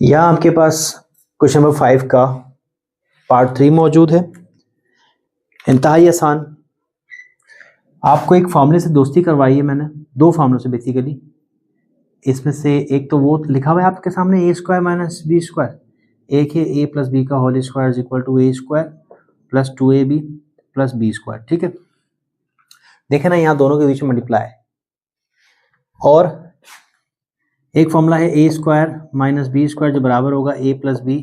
यहाँ आपके पास question number 5 का पार्ट 3 मौजूद है। इंतहाई आसान। आपको एक फॉर्मूले से दोस्ती करवाई है मैंने, दो फॉर्मूलों से बेसिकली। इसमें से एक तो वो लिखा हुआ है आपके सामने A square minus B square, एक है ए प्लस बी का whole square is equal to A square plus 2ab plus B square. ठीक है, देखे ना, यहाँ दोनों के बीच में मल्टीप्लाई है। और एक फॉर्मूला है ए स्क्वायर माइनस बी स्क्वायर जो बराबर होगा ए प्लस बी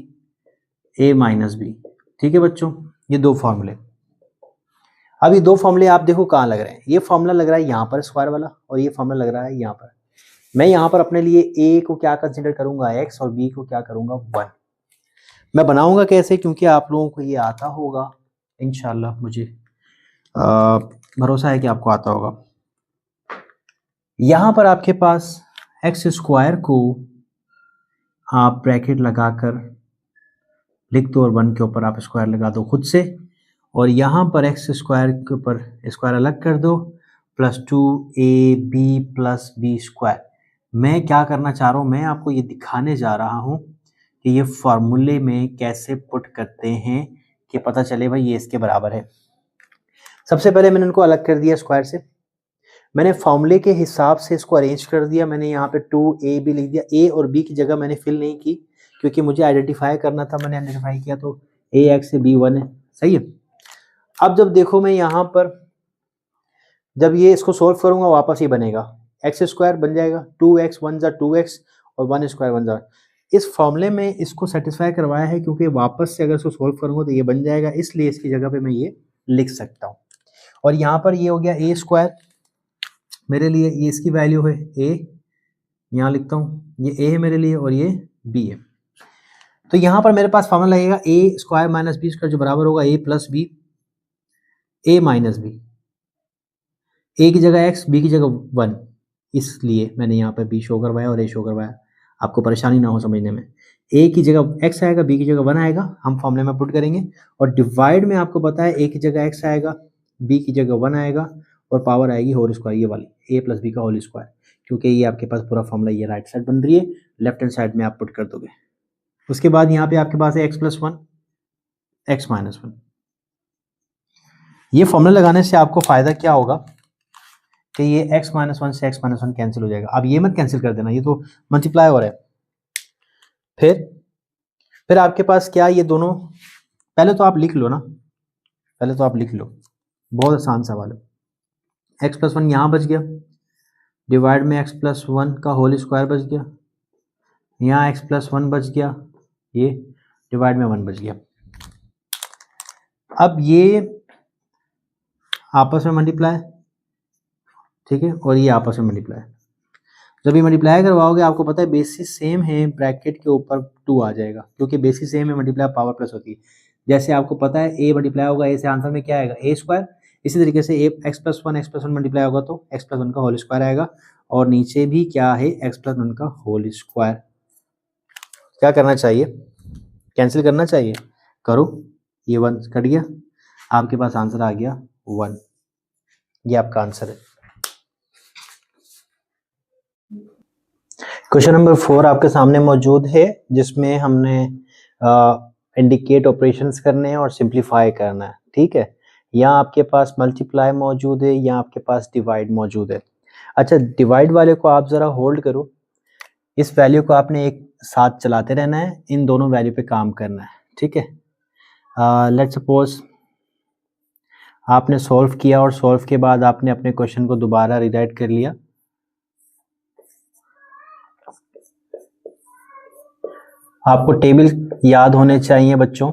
ए माइनस बी। ठीक है बच्चों, ये दो फॉर्मूले। अब ये दो फॉर्मूले आप देखो कहाँ लग रहे हैं। ये फॉर्मूला लग रहा है यहाँ पर स्क्वायर वाला, और ये फॉर्मूला लग रहा है यहाँ पर। मैं यहाँ पर अपने लिए ए को क्या कंसीडर करूंगा x, और b को क्या करूंगा 1। मैं बनाऊंगा कैसे, क्योंकि आप लोगों को ये आता होगा इंशाल्लाह, मुझे भरोसा है कि आपको आता होगा। यहाँ पर आपके पास एक्स स्क्वायर को आप ब्रैकेट लगाकर लिख दो और 1 के ऊपर आप स्क्वायर लगा दो खुद से, और यहाँ पर एक्स स्क्वायर के ऊपर स्क्वायर अलग कर दो plus 2ab plus B square. मैं क्या करना चाह रहा हूँ, मैं आपको ये दिखाने जा रहा हूँ कि ये फॉर्मूले में कैसे पुट करते हैं कि पता चले भाई ये इसके बराबर है। सबसे पहले मैंने इनको अलग कर दिया स्क्वायर से। मैंने फॉर्मूले के हिसाब से इसको अरेंज कर दिया। मैंने यहाँ पे 2ab लिख दिया। ए और बी की जगह मैंने फिल नहीं की, क्योंकि मुझे आइडेंटिफाई करना था। मैंने आइडेंटिफाई किया तो ए एक्स से बी 1 है। सही है। अब जब देखो मैं यहाँ पर जब ये इसको सोल्व करूंगा वापस ये बनेगा एक्स स्क्वायर बन जाएगा, 2x 1 जा 2x और 1 स्क्वायर 1 जा। इस फॉर्मूले में इसको सेटिस्फाई करवाया है, क्योंकि वापस से अगर इसको सोल्व करूंगा तो ये बन जाएगा, इसलिए इसकी जगह पे मैं ये लिख सकता हूँ। और यहाँ पर ये हो गया ए स्क्वायर मेरे लिए, ये इसकी वैल्यू है ए, यहाँ लिखता हूँ ये ए है मेरे लिए और ये बी है। तो यहाँ पर मेरे पास फॉर्मूला लगेगा ए स्क्वायर माइनस बी स्क्वायर जो बराबर होगा ए प्लस बी ए माइनस बी। ए की जगह एक्स, बी की जगह 1, इसलिए मैंने यहाँ पर बी शो करवाया और ए शो करवाया, आपको परेशानी ना हो समझने में। ए की जगह एक्स आएगा, बी की जगह 1 आएगा, हम फॉर्मूले में पुट करेंगे। और डिवाइड में आपको पता है ए की जगह एक्स आएगा, बी की जगह 1 आएगा, और पावर आएगी होल स्क्वायर, ये वाली ए प्लस बी का होल स्क्वायर, क्योंकि ये आपके पास पूरा फॉर्मूला ये राइट साइड बन रही है, लेफ्ट हैंड साइड में आप पुट कर दोगे। उसके बाद यहाँ पे आपके पास है एक्स प्लस 1 एक्स माइनस 1। ये फॉर्मूला लगाने से आपको फायदा क्या होगा कि ये x माइनस 1 से x माइनस 1 कैंसिल हो जाएगा। अब ये मत कैंसिल कर देना, ये तो मल्टीप्लाई हो रहा है। फिर आपके पास क्या, ये दोनों पहले तो आप लिख लो ना, पहले तो आप लिख लो, बहुत आसान सवाल है। x प्लस 1 यहाँ बच गया, डिवाइड में x प्लस 1 का होल स्क्वायर बच गया, यहाँ x प्लस 1 बच गया, ये डिवाइड में 1 बच गया। अब ये आपस में मल्टीप्लाई, ठीक है, और ये आपस में मल्टीप्लाई। जब ये मल्टीप्लाई करवाओगे आपको पता है बेसिस सेम है, ब्रैकेट के ऊपर 2 आ जाएगा, क्योंकि बेसिस सेम है, मल्टीप्लाई पावर प्लस होती है। जैसे आपको पता है ए मल्टीप्लाई होगा ए से, आंसर में क्या आएगा ए स्क्वायर। इसी तरीके से ए एक्स प्लस 1 मल्टीप्लाई होगा तो एक्स प्लस 1 का होल स्क्वायर आएगा, और नीचे भी क्या है एक्स प्लस 1 का होल स्क्वायर। क्या करना चाहिए, कैंसिल करना चाहिए, करो, ये 1 कट गया, आपके पास आंसर आ गया 1। ये आपका आंसर है। क्वेश्चन नंबर 4 आपके सामने मौजूद है, जिसमें हमने इंडिकेट ऑपरेशंस करने हैं और सिंप्लीफाई करना है। ठीक है, यहाँ आपके पास मल्टीप्लाई मौजूद है, यहाँ आपके पास डिवाइड मौजूद है। अच्छा, डिवाइड वाले को आप ज़रा होल्ड करो, इस वैल्यू को आपने एक साथ चलाते रहना है, इन दोनों वैल्यू पे काम करना है। ठीक है, लेट्स सपोज आपने सॉल्व किया और सॉल्व के बाद आपने अपने क्वेश्चन को दोबारा रीराइट कर लिया। आपको टेबल याद होने चाहिए बच्चों।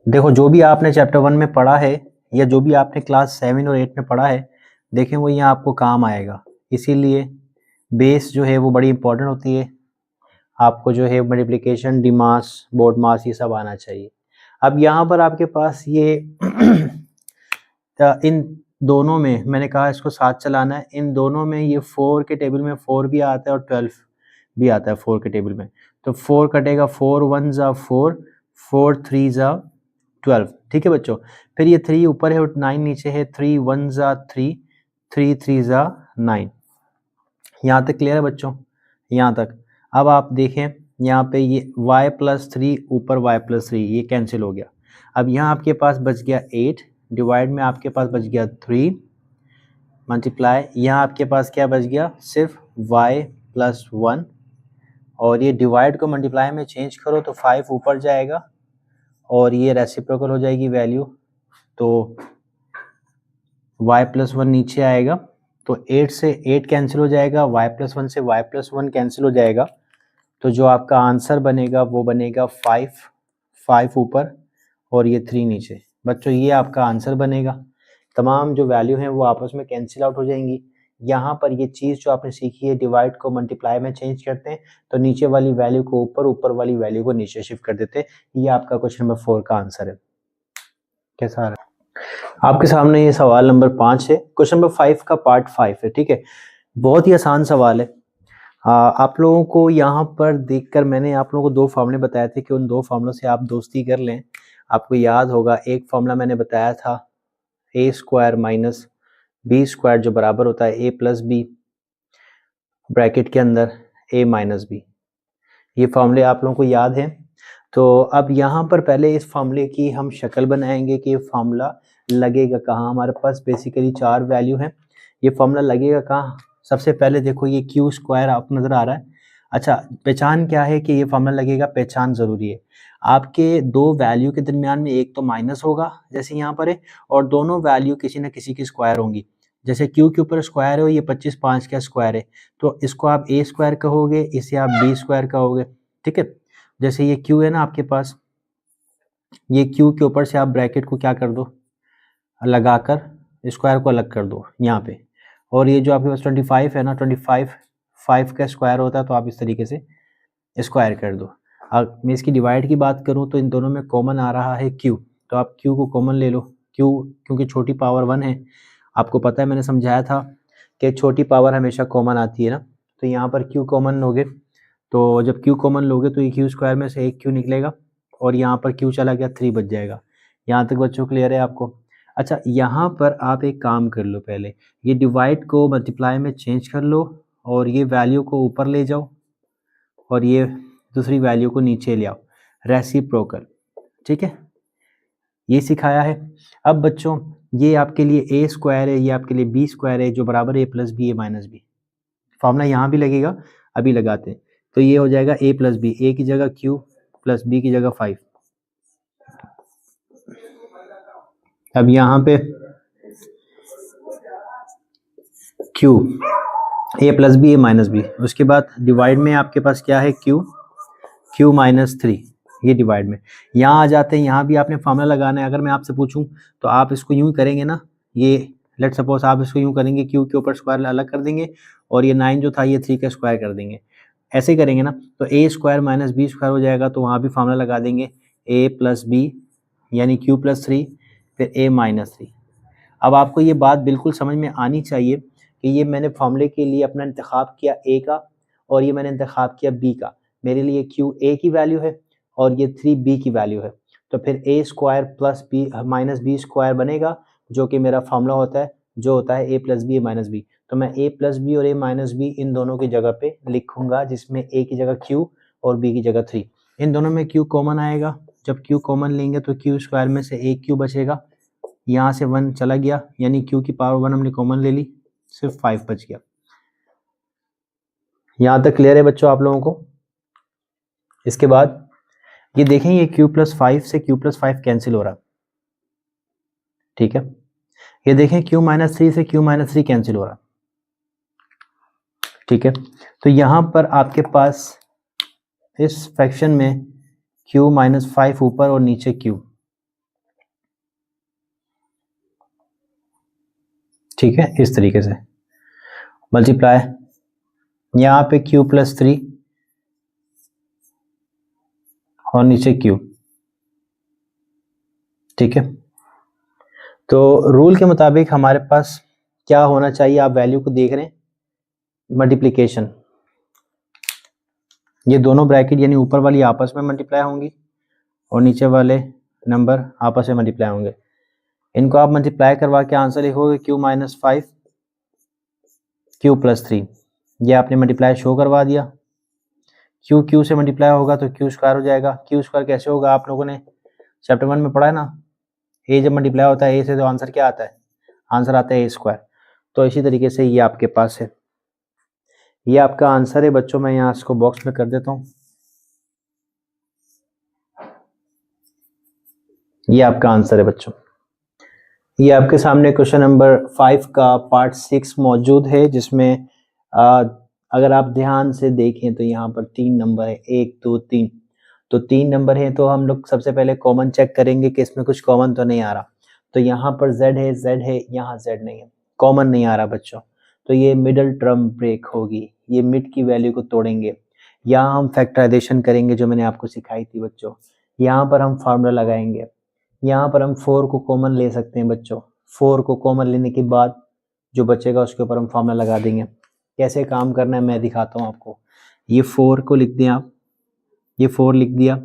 देखो, जो भी आपने चैप्टर 1 में पढ़ा है या जो भी आपने क्लास 7 और 8 में पढ़ा है, देखें वो यहाँ आपको काम आएगा। इसीलिए बेस जो है वो बड़ी इंपॉर्टेंट होती है। आपको जो है मल्टीप्लिकेशन, डिमास, बोर्ड मास, ये सब आना चाहिए। अब यहाँ पर आपके पास ये इन दोनों में मैंने कहा इसको साथ चलाना है। इन दोनों में ये 4 के टेबल में 4 भी आता है और 12 भी आता है 4 के टेबल में। तो 4 कटेगा, 4 1 जा 4, 4 3 जा 12। ठीक है बच्चों, फिर ये 3 ऊपर है और 9 नीचे है, 3 1 जा 3, 3 3 जा 9। यहाँ तक क्लियर है बच्चों, यहाँ तक। अब आप देखें यहाँ पे ये y+3 ऊपर y+3 ये कैंसिल हो गया। अब यहाँ आपके पास बच गया 8 डिवाइड में आपके पास बच गया 3 मल्टीप्लाई यहाँ आपके पास क्या बच गया सिर्फ y+1 और ये डिवाइड को मल्टीप्लाई में चेंज करो तो 5 ऊपर जाएगा और ये रेसिप्रोकल हो जाएगी वैल्यू तो y+1 नीचे आएगा तो 8 से 8 कैंसिल हो जाएगा y+1 से y+1 कैंसिल हो जाएगा तो जो आपका आंसर बनेगा वो बनेगा 5 ऊपर और ये 3 नीचे। बच्चों ये आपका आंसर बनेगा। तमाम जो वैल्यू हैं वो आपस में कैंसिल आउट हो जाएंगी। यहाँ पर ये चीज़ जो आपने सीखी है डिवाइड को मल्टीप्लाई में चेंज करते हैं तो नीचे वाली वैल्यू को ऊपर ऊपर वाली वैल्यू को नीचे शिफ्ट कर देते हैं। ये आपका क्वेश्चन नंबर 4 का आंसर है। कैसा आ रहा है आपके सामने? ये सवाल नंबर 5 है। क्वेश्चन नंबर 5 का पार्ट 5 है। ठीक है, बहुत ही आसान सवाल है। आप लोगों को यहाँ पर देखकर मैंने आप लोगों को 2 फार्मूले बताए थे कि उन 2 फार्मूलों से आप दोस्ती कर लें। आपको याद होगा एक फार्मूला मैंने बताया था a² - b² जो बराबर होता है a+b ब्रैकेट के अंदर a-b। ये फार्मूले आप लोगों को याद है। तो अब यहाँ पर पहले इस फार्मूले की हम शक्ल बनाएंगे कि ये फार्मूला लगेगा कहाँ। हमारे पास बेसिकली 4 वैल्यू हैं। ये फार्मूला लगेगा कहाँ? सबसे पहले देखो ये q² आपको नज़र आ रहा है। अच्छा, पहचान क्या है कि ये फार्मूला लगेगा? पहचान ज़रूरी है। आपके 2 वैल्यू के दरमियान में एक तो माइनस होगा जैसे यहाँ पर है और दोनों वैल्यू किसी न किसी की स्क्वायर होंगी। जैसे q के ऊपर स्क्वायर है, ये 25 5 का स्क्वायर है तो इसको आप a² कहोगे, इसे आप b² कहोगे। ठीक है, जैसे ये q है ना आपके पास, ये q के ऊपर से आप ब्रैकेट को क्या कर दो, लगाकर स्क्वायर को अलग कर दो यहाँ पे। और ये जो आपके पास 25 है ना, 25 5 का स्क्वायर होता है तो आप इस तरीके से स्क्वायर कर दो। अब मैं इसकी डिवाइड की बात करूँ तो इन दोनों में कॉमन आ रहा है q, तो आप q को कॉमन ले लो। q क्योंकि छोटी पावर 1 है, आपको पता है मैंने समझाया था कि छोटी पावर हमेशा कॉमन आती है ना। तो यहाँ पर q कॉमन लोगे तो जब q कॉमन लोगे तो ये q² में से एक q निकलेगा और यहाँ पर q चला गया 3 बच जाएगा। यहाँ तक बच्चों क्लियर है आपको? अच्छा, यहाँ पर आप एक काम कर लो, पहले ये डिवाइड को मल्टीप्लाई में चेंज कर लो और ये वैल्यू को ऊपर ले जाओ और ये दूसरी वैल्यू को नीचे ले आओ, रेसिप्रोकल। ठीक है, ये सिखाया है। अब बच्चों ये आपके लिए a² है, ये आपके लिए b² है जो बराबर a+b a-b। फॉर्मूला यहाँ भी लगेगा, अभी लगाते हैं। तो ये हो जाएगा a+b, a की जगह q प्लस b की जगह 5। अब यहाँ पे q a+b a-b, उसके बाद डिवाइड में आपके पास क्या है q -3, ये डिवाइड में। यहाँ आ जाते हैं, यहाँ भी आपने फार्मूला लगाना है। अगर मैं आपसे पूछूं तो आप इसको यूं करेंगे ना, ये लेट सपोज आप इसको यूं करेंगे, q के ऊपर स्क्वायर अलग कर देंगे और ये 9 जो था ये 3 का स्क्वायर कर देंगे। ऐसे ही करेंगे ना तो a² - b² हो जाएगा, तो वहाँ भी फार्मूला लगा देंगे a+b यानी q+3 फिर a-3। अब आपको ये बात बिल्कुल समझ में आनी चाहिए कि ये मैंने फार्मूले के लिए अपना इंतखाब किया a का और ये मैंने इंतखाब किया b का। मेरे लिए q a की वैल्यू है और ये 3b की वैल्यू है, तो फिर a² प्लस b -b² बनेगा जो कि मेरा फार्मूला होता है, जो होता है a+b a-b। तो मैं a+b और a-b इन दोनों की जगह पे लिखूंगा, जिसमें a की जगह q और b की जगह 3। इन दोनों में q कॉमन आएगा, जब q कॉमन लेंगे तो q² में से एक q बचेगा, यहाँ से 1 चला गया यानी q की पावर 1 हमने कॉमन ले ली, सिर्फ 5 बच गया। यहाँ तक क्लियर है बच्चों आप लोगों को? इसके बाद ये देखें, ये q+5 से q+5 कैंसिल हो रहा। ठीक है, ये देखें q-3 से q-3 कैंसिल हो रहा। ठीक है, तो यहाँ पर आपके पास इस फ्रैक्शन में q-5 ऊपर और नीचे q। ठीक है, इस तरीके से मल्टीप्लाई, यहाँ पे q+3 और नीचे q। ठीक है, तो रूल के मुताबिक हमारे पास क्या होना चाहिए, आप वैल्यू को देख रहे हैं, मल्टीप्लिकेशन। ये दोनों ब्रैकेट यानी ऊपर वाली आपस में मल्टीप्लाई होंगी और नीचे वाले नंबर आपस में मल्टीप्लाई होंगे। इनको आप मल्टीप्लाई करवा के आंसर लिखोगे q-5 q+3। ये आपने मल्टीप्लाई शो करवा दिया, क्यू क्यू से मल्टीप्लाई होगा तो क्यू स्क्वायर हो जाएगा। क्यू स्क्वायर कैसे होगा, आप लोगों ने चैप्टर 1 में पढ़ा है ना, ए जब मल्टीप्लाई होता है ए से तो आंसर क्या आता है, आंसर आता है ए स्क्वायर। तो इसी तरीके से ये आपके पास है, ये आपका आंसर है बच्चों। मैं यहाँ इसको बॉक्स में कर देता हूँ, ये आपका आंसर है बच्चों। ये आपके सामने क्वेश्चन नंबर 5 का पार्ट 6 मौजूद है, जिसमें अगर आप ध्यान से देखें तो यहाँ पर 3 नंबर है, 1 2 3। तो 3 नंबर है, तो हम लोग सबसे पहले कॉमन चेक करेंगे कि इसमें कुछ कॉमन तो नहीं आ रहा। तो यहाँ पर z है, यहाँ z नहीं है, कॉमन नहीं आ रहा बच्चों। तो ये मिडल टर्म ब्रेक होगी, ये मिड की वैल्यू को तोड़ेंगे। यहाँ हम फैक्टराइजेशन करेंगे जो मैंने आपको सिखाई थी बच्चों। यहाँ पर हम फार्मूला लगाएंगे, यहाँ पर हम 4 को कॉमन ले सकते हैं बच्चों। 4 को कॉमन लेने के बाद जो बचेगा उसके ऊपर हम फार्मूला लगा देंगे। कैसे काम करना है मैं दिखाता हूँ आपको। ये 4 को लिख दें आप, ये 4 लिख दिया।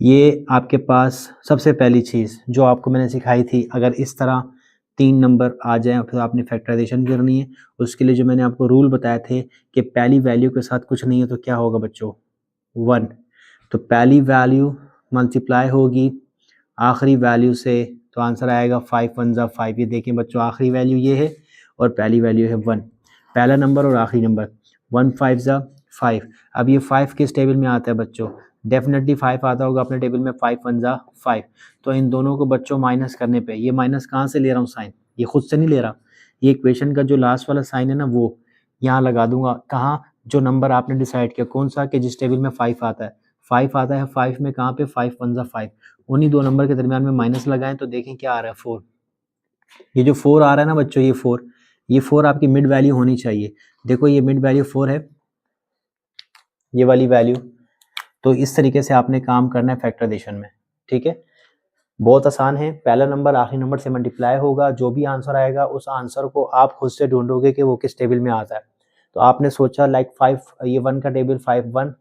ये आपके पास सबसे पहली चीज़ जो आपको मैंने सिखाई थी, अगर इस तरह 3 नंबर आ जाए फिर आपने फैक्टराइजेशन करनी है। उसके लिए जो मैंने आपको रूल बताए थे कि पहली वैल्यू के साथ कुछ नहीं है तो क्या होगा बच्चों, 1। तो पहली वैल्यू मल्टीप्लाई होगी आखिरी वैल्यू से, तो आंसर आएगा 5 1 जा 5। ये देखें बच्चों, आखिरी वैल्यू ये है और पहली वैल्यू है 1, पहला नंबर और आखिरी नंबर। 1 5 जा 5। अब ये 5 किस टेबल में आता है बच्चों, डेफिनेटली 5 आता होगा अपने टेबल में, 5 1 जा 5। तो इन दोनों को बच्चों माइनस करने पे, ये माइनस कहाँ से ले रहा हूँ साइन, ये खुद से नहीं ले रहा, ये इक्वेशन का जो लास्ट वाला साइन है ना वो यहाँ लगा दूंगा। कहाँ, जो नंबर आपने डिसाइड किया कौन सा, कि जिस टेबल में 5 आता है, 5 आता है 5 में कहाँ पे, 5 1 जा 5। उन्हीं दो नंबर के दरमियान में माइनस लगाएं तो देखें क्या आ रहा है, 4। ये जो 4 आ रहा है ना बच्चों, ये 4 आपकी मिड वैल्यू होनी चाहिए। देखो ये मिड वैल्यू 4 है, ये वाली वैल्यू। तो इस तरीके से आपने काम करना है फैक्टराइजेशन में, ठीक है। बहुत आसान है, पहला नंबर आखिरी नंबर से मल्टीप्लाई होगा, जो भी आंसर आएगा उस आंसर को आप खुद से ढूंढोगे कि वो किस टेबल में आता है। तो आपने सोचा लाइक 5, ये 1 का टेबल 5 1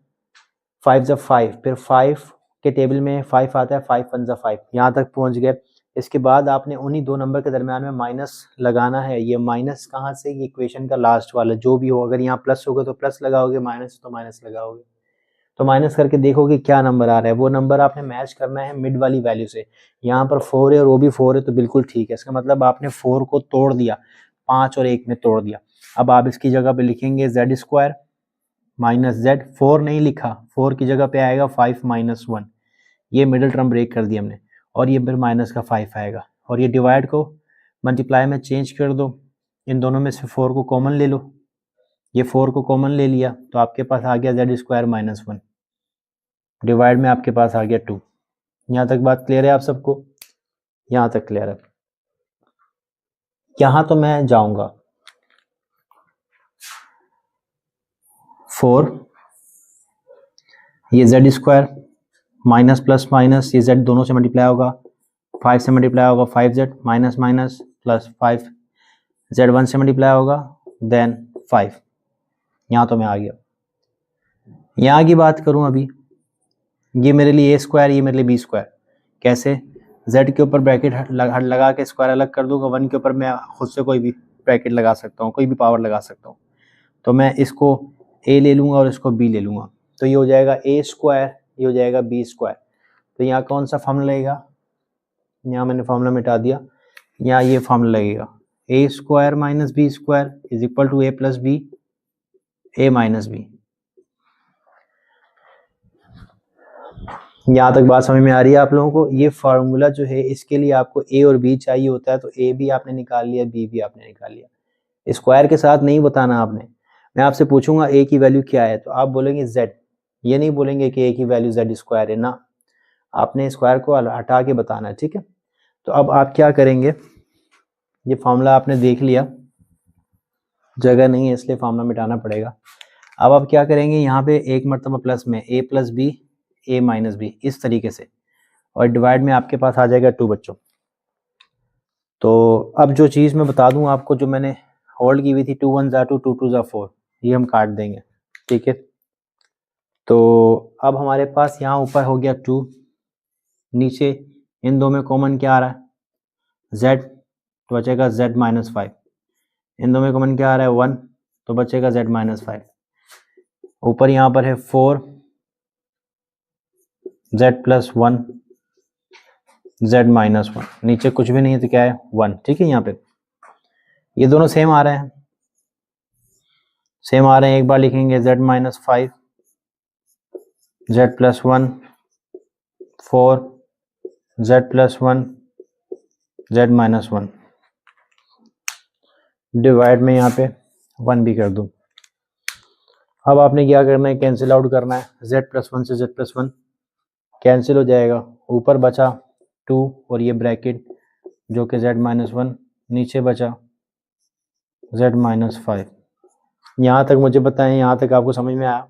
5 जब 5, फिर 5 के टेबल में 5 आता है, 5 1 जा 5, यहाँ तक पहुँच गए। इसके बाद आपने उन्हीं दो नंबर के दरमियान में माइनस लगाना है। ये माइनस कहाँ से, ये इक्वेशन का लास्ट वाला जो भी हो, अगर यहाँ प्लस होगा तो प्लस लगाओगे, माइनस तो माइनस लगाओगे। तो माइनस करके देखोगे क्या नंबर आ रहा है, वो नंबर आपने मैच करना है मिड वाली वैल्यू से। यहाँ पर 4 है और वो भी 4 है, तो बिल्कुल ठीक है। इसका मतलब आपने 4 को तोड़ दिया, 5 और 1 में तोड़ दिया। अब आप इसकी जगह पे लिखेंगे जेड स्क्वायर माइनस जेड। 4 नहीं लिखा, 4 की जगह पे आएगा 5 माइनस 1। ये मिडिल टर्म ब्रेक कर दिया हमने, और ये फिर माइनस का 5 आएगा। और ये डिवाइड को मल्टीप्लाई में चेंज कर दो, इन दोनों में से 4 को कॉमन ले लो। ये 4 को कॉमन ले लिया तो आपके पास आ गया जेड स्क्वायर माइनस 1, डिवाइड में आपके पास आ गया 2। यहाँ तक बात क्लियर है आप सबको, यहाँ तक क्लियर है। यहाँ तो मैं जाऊंगा 4, ये Z square minus plus minus, ये जेड दोनों से मल्टीप्लाई होगा, 5 से मल्टीप्लाई होगा 5z minus minus plus 5z 1 से मल्टीप्लाई होगा देन 5। यहाँ तो मैं आ गया। यहाँ की बात करूँ अभी, ये मेरे लिए a स्क्वायर, ये मेरे लिए b स्क्वायर। कैसे, z के ऊपर ब्रैकेट लगा के स्क्वायर अलग कर दूंगा, 1 के ऊपर मैं खुद से कोई भी ब्रैकेट लगा सकता हूँ, कोई भी पावर लगा सकता हूँ। तो मैं इसको a ले लूँगा और इसको b ले लूँगा, तो ये हो जाएगा a स्क्वायर, ये हो जाएगा b स्क्वायर। तो यहाँ कौन सा फॉर्मूला लगेगा, यहाँ मैंने फॉर्मूला मिटा दिया, यहाँ ये फॉर्मूला लगेगा a square minus B square is equal to a plus B, a minus B. यहाँ तक बात समझ में आ रही है आप लोगों को। ये फार्मूला जो है इसके लिए आपको a और b चाहिए होता है, तो a भी आपने निकाल लिया, b भी आपने निकाल लिया। स्क्वायर के साथ नहीं बताना आपने, मैं आपसे पूछूंगा a की वैल्यू क्या है तो आप बोलेंगे z, ये नहीं बोलेंगे कि a की वैल्यू z स्क्वायर है ना, आपने स्क्वायर को हटा के बताना है, ठीक है। तो अब आप क्या करेंगे, ये फार्मूला आपने देख लिया, जगह नहीं है इसलिए फार्मूला मिटाना पड़ेगा। अब आप क्या करेंगे, यहाँ पे एक मरतबा प्लस में a plus B, a minus B, इस तरीके से, और डिवाइड में आपके पास आ जाएगा 2 बच्चों। तो अब जो चीज़ मैं बता दूं आपको, जो मैंने होल्ड की हुई थी 2 1 जा 2 2 2 जा 4, ये हम काट देंगे, ठीक है। तो अब हमारे पास यहाँ ऊपर हो गया 2, नीचे इन दो में कॉमन क्या आ रहा है, z, तो बचेगा z माइनस 5। इन दो में कॉमन क्या आ रहा है 1, तो बचेगा z माइनस 5। ऊपर यहाँ पर है 4 z प्लस 1 z माइनस 1, नीचे कुछ भी नहीं है तो क्या है 1। ठीक है, यहाँ पे ये दोनों सेम आ रहे हैं, सेम आ रहे हैं। एक बार लिखेंगे z minus 5 z plus 1 4 z plus 1 z minus 1, divide में यहाँ पे 1 भी कर दूं। अब आपने क्या करना है, कैंसिल आउट करना है। z प्लस 1 से z प्लस 1 कैंसिल हो जाएगा, ऊपर बचा 2 और ये ब्रैकेट जो कि z माइनस 1, नीचे बचा z माइनस 5। यहाँ तक मुझे बताएं, यहाँ तक आपको समझ में आया?